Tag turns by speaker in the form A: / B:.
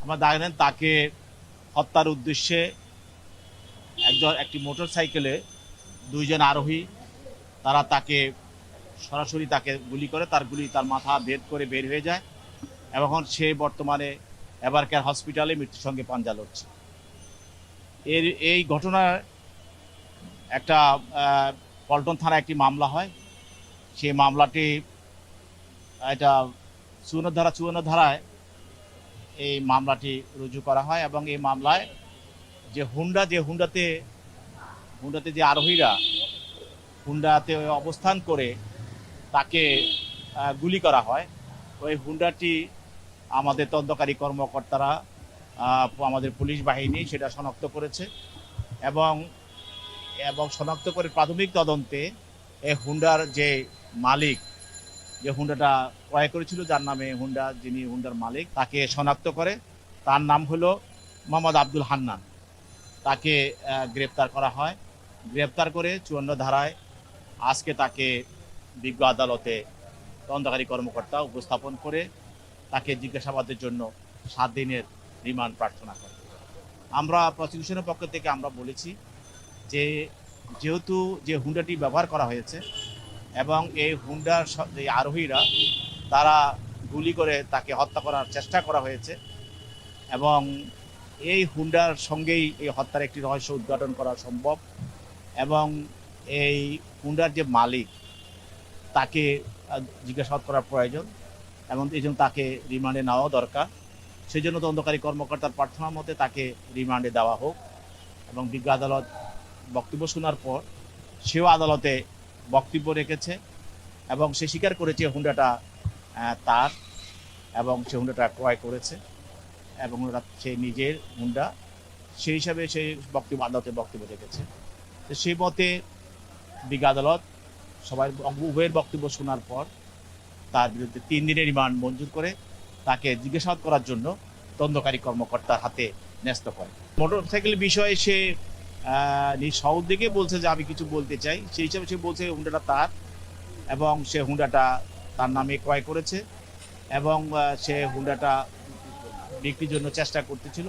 A: আমরা দেখেন তাকে হত্যার উদ্দেশ্যে একটি মোটর সাইকেলে দুইজন আরোহী তারা তাকে সরাসরি তাকে গুলি করে, তার গুলি তার মাথা ভেদ করে বের হয়ে যায় এবং সে বর্তমানে এভারকেয়ার হসপিটালে মৃত্যুর সঙ্গে পাঞ্জা লড়ছে। এই ঘটনার একটা পল্টন থানায় একটি মামলা হয়। সেই মামলাটি এটা 54 ধারায় এই মামলাটি রুজু করা হয় এবং এই মামলায় যে হুন্ডাতে যে আরোহীরা হুন্ডাতে অবস্থান করে তাকে গুলি করা হয়, ওই হুন্ডাটি আমাদের তদন্তকারী কর্মকর্তারা আমাদের পুলিশ বাহিনী সেটা শনাক্ত করেছে এবং শনাক্ত করে প্রাথমিক তদন্তে এই হুন্ডার যে মালিক, যে হুন্ডাটা ক্রয় করেছিল, যার নামে হুন্ডা, যিনি হুন্ডার মালিক, তাকে শনাক্ত করে। তার নাম হলো মোহাম্মদ আব্দুল হান্নান। তাকে গ্রেপ্তার করা হয়। গ্রেপ্তার করে 54 ধারায় আজকে তাকে বিজ্ঞ আদালতে তদন্তকারী কর্মকর্তা উপস্থাপন করে তাকে জিজ্ঞাসাবাদের জন্য 7 দিনের রিমান্ড প্রার্থনা করে। আমরা প্রসিকিউশনের পক্ষ থেকে আমরা বলেছি যে যেহেতু যে হুন্ডাটি ব্যবহার করা হয়েছে এবং এই হুন্ডার এই আরোহীরা তারা গুলি করে তাকে হত্যা করার চেষ্টা করা হয়েছে এবং এই হুন্ডার সঙ্গেই এই হত্যার একটি রহস্য উদ্ঘাটন করা সম্ভব এবং এই হুন্ডার যে মালিক তাকে জিজ্ঞাসাবাদ করার প্রয়োজন এবং এই জন্য তাকে রিমান্ডে নেওয়া দরকার। সেই জন্য তদন্তকারী কর্মকর্তার প্রার্থনা মতে তাকে রিমান্ডে দেওয়া হোক এবং বিজ্ঞ আদালত বক্তব্য শোনার পর সেও আদালতে বক্তব্য রেখেছে এবং সে স্বীকার করেছে হুন্ডাটা তার এবং সে হুন্ডাটা ক্রয় করেছে এবং সে নিজের হুন্ডা, সেই হিসাবে সে আদালতে বক্তব্য রেখেছে। তো সেই মতে বিজ্ঞ আদালত উভয়ের বক্তব্য শোনার পর তার বিরুদ্ধে 3 দিনের রিমান্ড মঞ্জুর করে তাকে জিজ্ঞাসাবাদ করার জন্য তদন্তকারী কর্মকর্তার হাতে ন্যস্ত করে। মোটরসাইকেলের বিষয়ে সে সহদ্যোগে বলছে যে আমি কিছু বলতে চাই, সেই হিসাবে সে বলছে হুন্ডাটা তার এবং সে হুন্ডাটা তার নামে ক্রয় করেছে এবং সে হুন্ডাটা বিক্রির জন্য চেষ্টা করতেছিল।